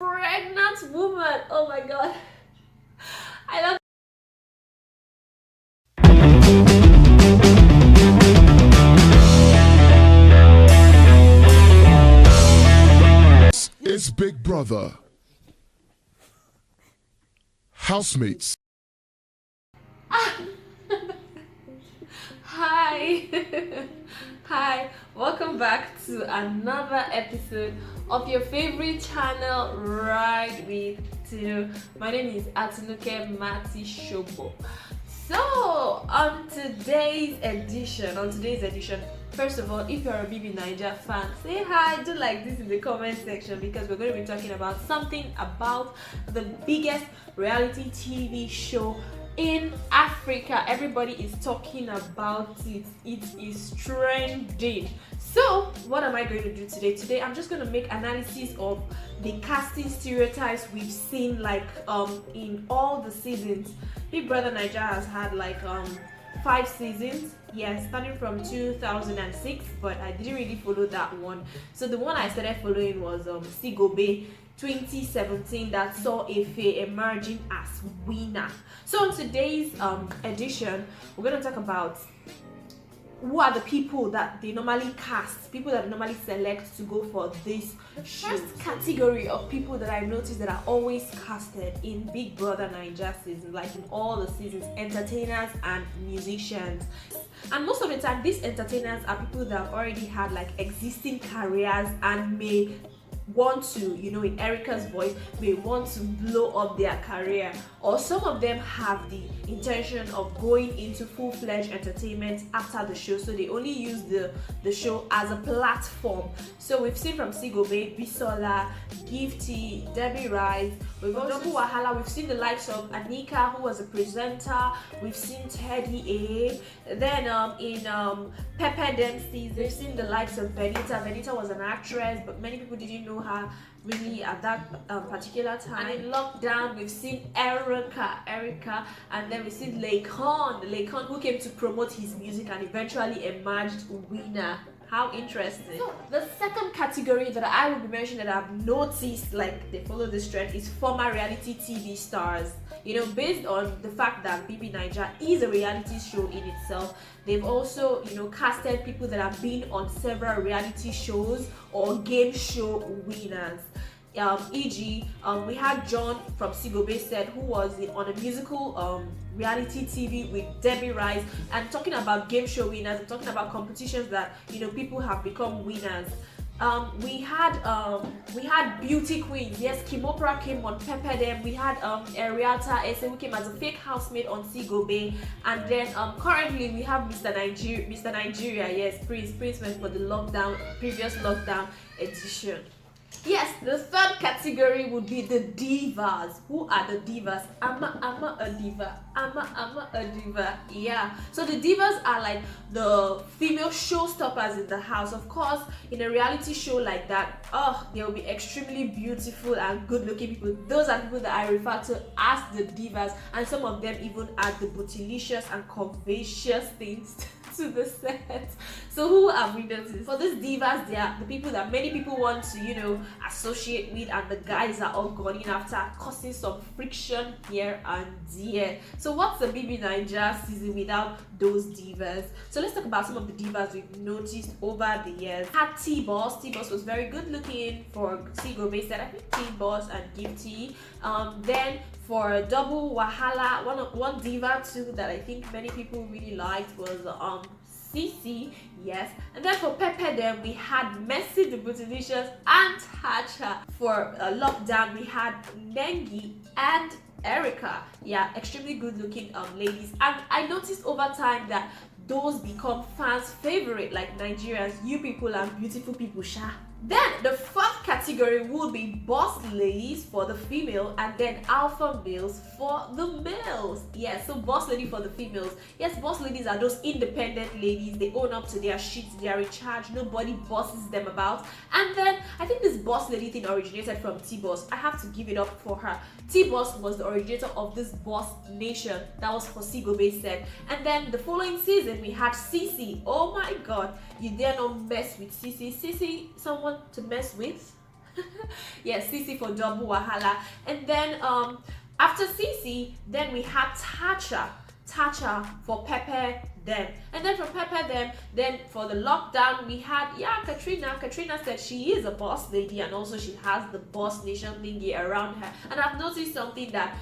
Pregnant woman. Oh my god. I love. It's Big Brother. Housemates. Hi. Hi. Welcome back to another episode of your favorite channel, Right with Two. My name is Atinuke Mati Shobo. So on today's edition, first of all, if you're a Bbnaija fan, say hi, do like this in the comment section, because we're going to be talking about something about the biggest reality TV show in Africa. Everybody is talking about it. It is trending. So what am I going to do today? Today I'm just going to make analysis of the casting stereotypes we've seen, like in all the seasons. Big Brother Naija has had like 5 seasons, yes, starting from 2006, but I didn't really follow that one. So the one I started following was Sigobe 2017, that saw Efe emerging as winner. So in today's edition, we're going to talk about who are the people that they normally cast, people that they normally select to go for this show. First category of people that I noticed that are always casted in Big Brother Naija season, like in all the seasons, entertainers and musicians. And most of the time, these entertainers are people that have already had like existing careers and may want to, you know, in Erica's voice, may want to blow up their career, or some of them have the intention of going into full-fledged entertainment after the show, so they only use the show as a platform. So we've seen from Sigobe, Bisola, Gifty, Debbie Rice, we've also Wahala, we've seen the likes of Anika, who was a presenter, we've seen Teddy A, then in Pepper Dempsey, we've seen the likes of Bbnaija was an actress, but many people didn't know her really at that particular time. And in lockdown, we've seen Erica, and then we've seen Laycon, who came to promote his music and eventually emerged winner. How interesting. So the second category that I will be mentioning that I've noticed like they follow this trend is former reality TV stars. You know, based on the fact that Bbnaija is a reality show in itself, they've also, you know, casted people that have been on several reality shows or game show winners. E.g., we had John from Sigobe Said, who was on a musical reality TV with Debbie Rice, and talking about game show winners and talking about competitions that, you know, people have become winners. We had beauty queens. Yes, Kimopra came on Pepper Them. We had Ariata Ese, who came as a fake housemaid on Sigobe, and then currently we have Mr. Nigeria. Yes, Prince went for the previous lockdown edition. Yes, the third category would be the divas. Who are the divas? I'm a diva. I'm a diva. Yeah. So the divas are like the female showstoppers in the house. Of course, in a reality show like that, they will be extremely beautiful and good-looking people. Those are people that I refer to as the divas, and some of them even add the bootylicious and curvaceous things to the set. So who have we noticed? For these divas, they are the people that many people want to, you know, associate with, and the guys are all going after, causing some friction here and there. So what's the Bbnaija season without those divas? So let's talk about some of the divas we've noticed over the years. Had T-Boss. T-Boss was very good looking for Sigobe Said. I think T-Boss and Gifty. Then for Double Wahala, one diva too that I think many people really liked was Cece, yes. And then for Pepper Them, we had Messi the Bootylicious and Hacha. For lockdown, we had Nengi and Erica. Yeah, extremely good looking ladies. And I noticed over time that those become fans' favorite, like Nigerians. You people are beautiful people, sha. Then the fourth category would be boss ladies for the female, and then alpha males for the males. Yes, so boss lady for the females. Yes, boss ladies are those independent ladies. They own up to their shit. They are in charge. Nobody bosses them about. And then I think this boss lady thing originated from T-Boss. I have to give it up for her. T-Boss was the originator of this boss nation. That was for Sigobe Said. And then the following season we had Cece. Oh my god, you dare not mess with Cece. Cece, someone to mess with? Yes, Cece for Double Wahala. And then after Cece, then we had Tacha for Pepper Them. And then for Pepper Them, then for the lockdown, we had, Katrina. Katrina said she is a boss lady and also she has the boss nation thingy around her. And I've noticed something that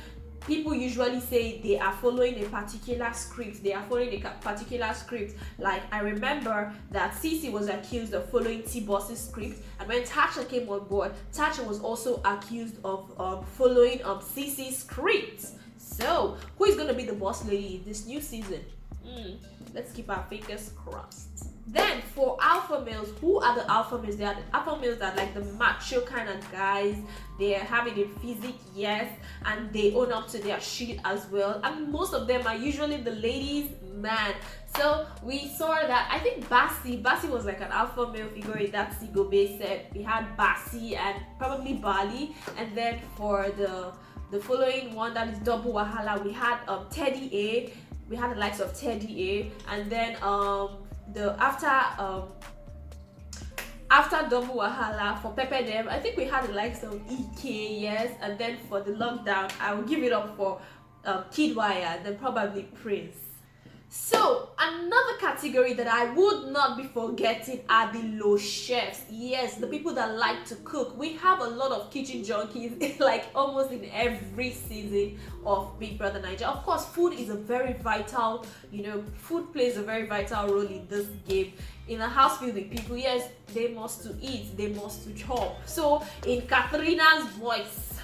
people usually say they are following a particular script. Like, I remember that Cece was accused of following T-Boss's script, and when Tasha came on board, Tasha was also accused of following Cece's script. So, who is going to be the boss lady this new season? Let's keep our fingers crossed. Then for alpha males, who are the alpha males? They are the alpha males that are like the macho kind of guys. They are having a physique, yes, and they own up to their shit as well. And most of them are usually the ladies' man. So we saw that, I think Bassi was like an alpha male figure in that Sigobe set. We had Bassi and probably Bali. And then for the following one, that is Double Wahala, we had Teddy A. We had the likes of Teddy A. And then after Double Wahala for Pepper Them, I think we had the likes of EK, yes. And then for the lockdown, I will give it up for KIDDWAYYA, then probably Prince. So another category that I would not be forgetting are the low chefs. Yes, the people that like to cook. We have a lot of kitchen junkies like almost in every season of Big Brother Naija. Of course, food is a very vital, food plays a very vital role in this game. In a house filled with people, yes, they must to eat, they must to chop. So in Katharina's voice,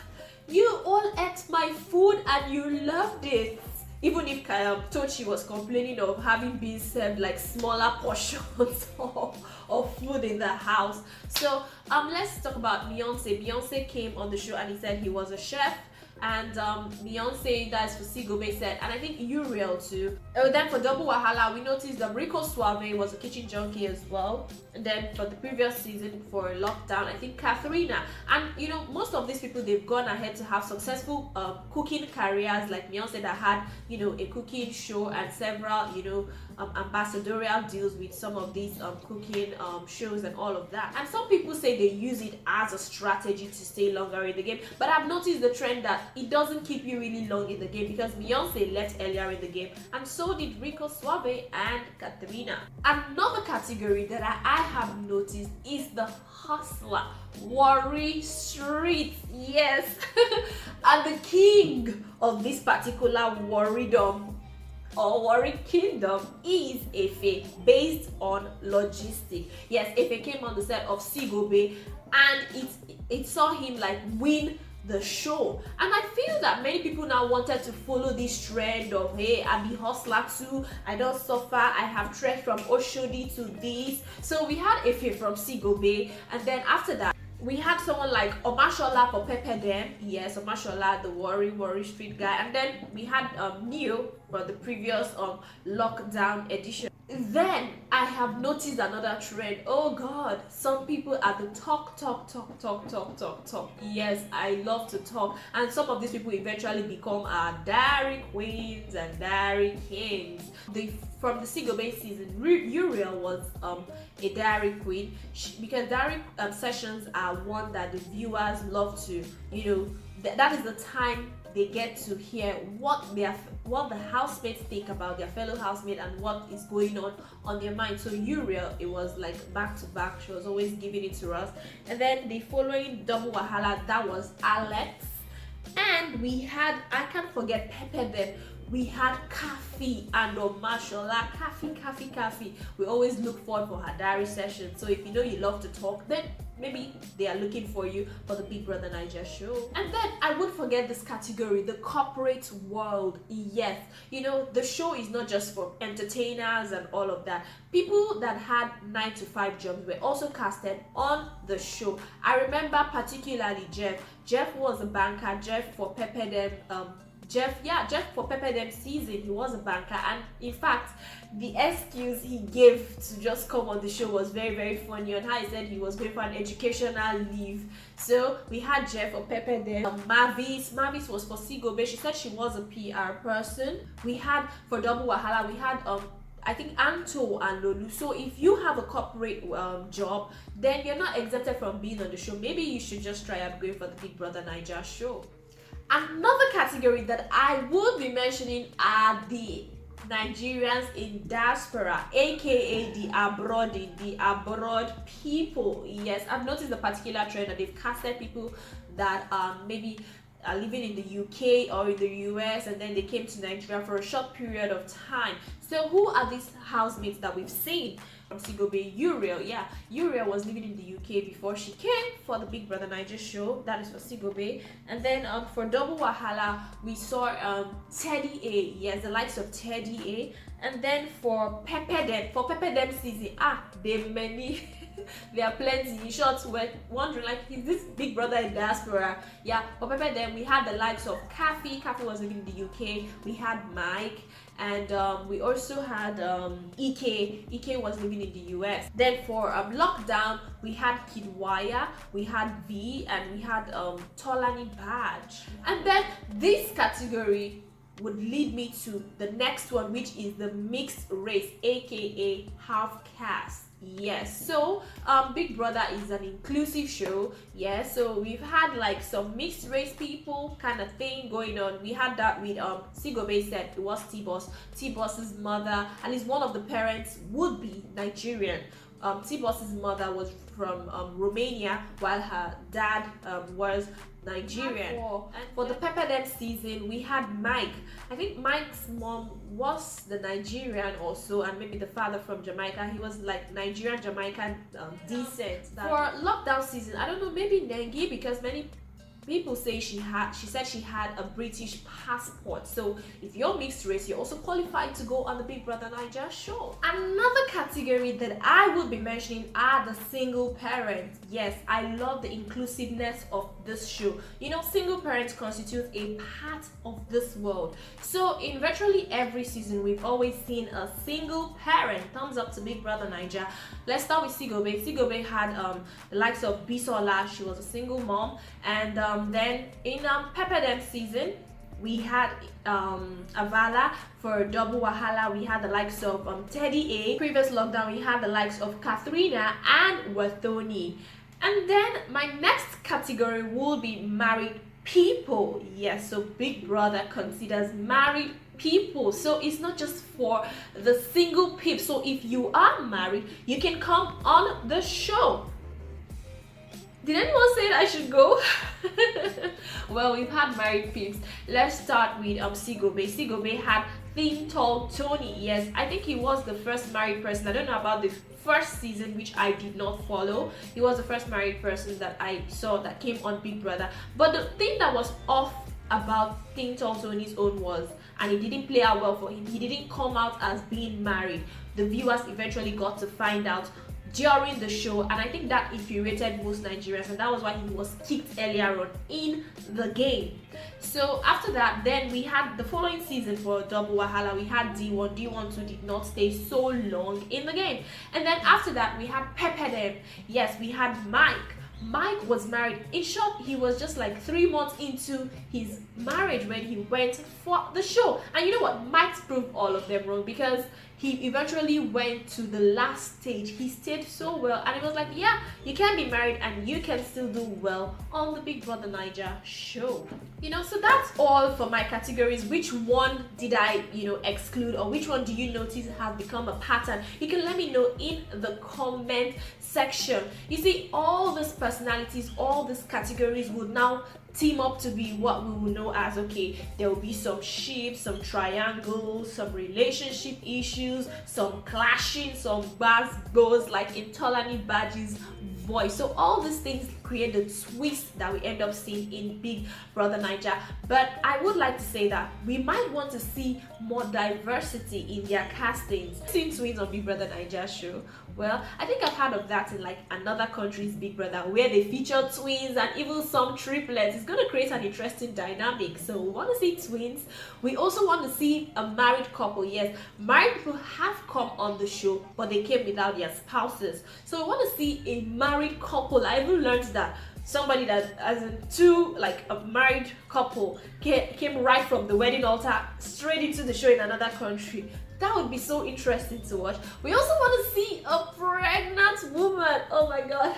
you all ate my food and you loved it. Even if Tochi was complaining of having been served like smaller portions of food in the house. So let's talk about Beyonce. Beyonce came on the show and he said he was a chef. And Beyonce, that's for Sigobe said, and I think Uriel too. Then for Double Wahala, we noticed that Rico Suave was a kitchen junkie as well. And then for the previous season for lockdown, I think Katharina. And most of these people, they've gone ahead to have successful cooking careers, like Beyonce that had a cooking show and several ambassadorial deals with some of these cooking shows and all of that. And some people say they use it as a strategy to stay longer in the game, but I've noticed the trend that it doesn't keep you really long in the game, because Beyonce left earlier in the game and so did Rico Suave and Katharina. Another category that I have noticed is the hustler, Worry Street, yes. And the king of this particular worrydom or worry kingdom is Efe, based on logistics. Yes, Efe came on the set of Sigobe and it saw him like win the show, and I feel that many people now wanted to follow this trend of, hey, I be hustler too, I don't suffer, I have trek from Oshodi to this. So we had Efe from Sigobe, and then after that we had someone like Omashola for Pepper Them. Yes, Omashola, the worry street guy. And then we had Neo for the previous lockdown edition. Then I have noticed another trend. Oh god, some people are the talk. Yes, I love to talk, and some of these people eventually become our diary queens and diary kings. From the Sigobe season, Uriel was a diary queen, because diary sessions are one that the viewers love to, that is the time they get to hear what the housemates think about their fellow housemate and what is going on their mind. So Uriel, it was like back to back, she was always giving it to us. And then the following Double Wahala, that was Alex. And we had, I can't forget, Pepper Them. We had Kafi and Omashola. Kafi. We always look forward for her diary session. So if you love to talk, then maybe they are looking for you for the Big Brother Naija show. And then I would forget this category, the corporate world. Yes, the show is not just for entertainers and all of that. People that had 9-to-5 jobs were also casted on the show. I remember particularly Jeff was a banker. Jeff for Pepper Them, Jeff for Pepper Them season, he was a banker, and in fact the excuse he gave to just come on the show was very, very funny, on how he said he was going for an educational leave. So we had Jeff for Pepper Them. Mavis was for Sigobe. She said she was a PR person. We had for Double Wahala, we had I think Anto and Lolu. So if you have a corporate job, then you're not exempted from being on the show. Maybe you should just try out going for the Big Brother Naija show. Another category that I would be mentioning are the Nigerians in diaspora, aka the abroad people. Yes, I've noticed a particular trend that they've casted people that maybe are living in the UK or in the US, and then they came to Nigeria for a short period of time. So who are these housemates that we've seen? From Sigobe, Uriel. Yeah, Uriel was living in the UK before she came for the Big Brother Naija show. That is for Sigobe. And then for Double Wahala, we saw Teddy A. Yes, the likes of Teddy A. And then for Pepper Dem season, there are many. There are plenty. In short, we're wondering, like, is this Big Brother in diaspora? Yeah, for Pepper Dem, we had the likes of Kathy. Kathy was living in the UK. We had Mike. And we also had Ike. Ike was living in the US. Then for lockdown, we had KIDDWAYYA, we had V, and we had Tolanibaj. And then this category would lead me to the next one, which is the mixed race, aka half caste. Yes, so Big Brother is an inclusive show. Yes, so we've had like some mixed race people kind of thing going on. We had that with Sigobe said it was T-Boss's mother, at least one of the parents would be Nigerian. T-Boss's mother was from Romania, while her dad was Nigerian. And for the Pepper Dem season, we had Mike. I think Mike's mom was the Nigerian also, and maybe the father from Jamaica. He was like Nigerian Jamaican descent. For lockdown season, I don't know, maybe Nengi, because many people say she said she had a British passport. So if you're mixed race, you're also qualified to go on the Big Brother Naija show. Another category that I would be mentioning are the single parents. Yes, I love the inclusiveness of this show. You know, single parents constitute a part of this world. So in virtually every season, we've always seen a single parent. Thumbs up to Big Brother Naija. Let's start with Sigobe. Sigobe had the likes of Bisola. She was a single mom. And then in Pepper Dem season, we had Avala. For Double Wahala, we had the likes of Teddy A. Previous lockdown, we had the likes of Katharina and Wathoni. And then my next category will be married people. Yes, so Big Brother considers married people. So it's not just for the single peeps. So if you are married, you can come on the show. Did anyone say that I should go? Well, we've had married peeps. Let's start with Sigobe. Sigobe had Thin Tall Tony. Yes, I think he was the first married person. I don't know about the first season, which I did not follow. He was the first married person that I saw that came on Big Brother. But the thing that was off about Thin Tall Tony's own was, and it didn't play out well for him, he didn't come out as being married. The viewers eventually got to find out during the show, and I think that infuriated most Nigerians, and that was why he was kicked earlier on in the game. So after that, then we had the following season for Double Wahala, we had D1. D1 too did not stay so long in the game. And then after that, we had Pepper Dem. Yes, we had Mike. Mike was married. In short, he was just like 3 months into his marriage when he went for the show. And you know what? Mike proved all of them wrong, because he eventually went to the last stage. He stayed so well, and it was like, yeah, you can be married and you can still do well on the Big Brother Naija show. You know, so that's all for my categories. Which one did I, exclude, or which one do you notice has become a pattern? You can let me know in the comment section. You see, all these personalities, all these categories would now team up to be what we will know as, okay, there will be some ships, some triangles, some relationship issues, some clashing, some goes like in Tolanibaj's voice. So all these things create the twist that we end up seeing in Big Brother Naija. But I would like to say that we might want to see more diversity in their castings. Seen twins on Big Brother Naija show? Well, I think I've heard of that in like another country's Big Brother, where they feature twins and even some triplets. It's going to create an interesting dynamic. So we want to see twins. We also want to see a married couple. Yes, married people have come on the show, but they came without their spouses. So we want to see a married couple. I even learned that somebody that, as in two, like a married couple, came right from the wedding altar straight into the show in another country. That would be so interesting to watch. We also want to see a pregnant woman. Oh my god.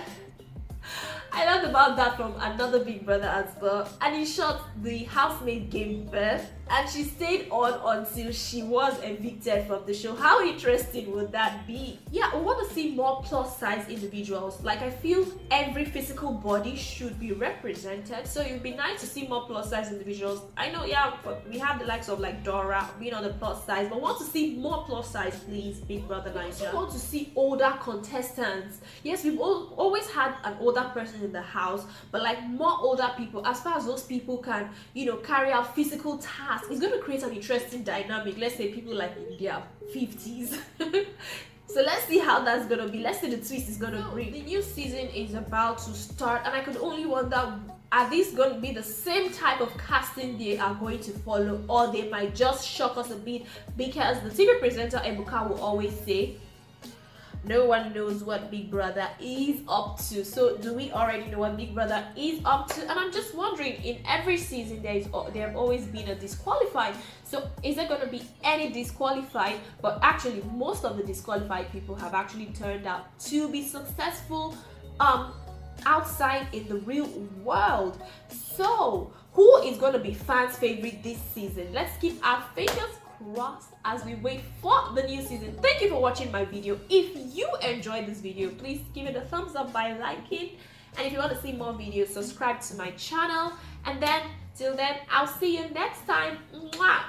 I learned about that from another Big Brother as well. And in short, the housemate gave birth and she stayed on until she was evicted from the show. How interesting would that be? Yeah, I want to see more plus size individuals. Like, I feel every physical body should be represented, so it would be nice to see more plus size individuals. I know, yeah, but we have the likes of like Dora being on the plus size, but want to see more plus size, please, Big Brother Naija. I want to see older contestants. Yes, we've always had an older person in the house, but like more older people, as far as those people can, you know, carry out physical tasks. It's going to create an interesting dynamic. Let's say people like in their 50s. So let's see how that's going to be. Let's see the twist is going to bring. The new season is about to start, and I could only wonder, are these going to be the same type of casting they are going to follow, or they might just shock us a bit, because the TV presenter Ebuka will always say, no one knows what Big Brother is up to. So do we already know what Big Brother is up to? And I'm just wondering, in every season there have always been a disqualified. So is there going to be any disqualified? But actually most of the disqualified people have actually turned out to be successful outside in the real world. So who is going to be fans' favorite this season? Let's keep our fingers crossed as we wait for the new season. Thank you for watching my video. If you enjoyed this video, please give it a thumbs up by liking, and if you want to see more videos, subscribe to my channel. And then till then, I'll see you next time. Mwah!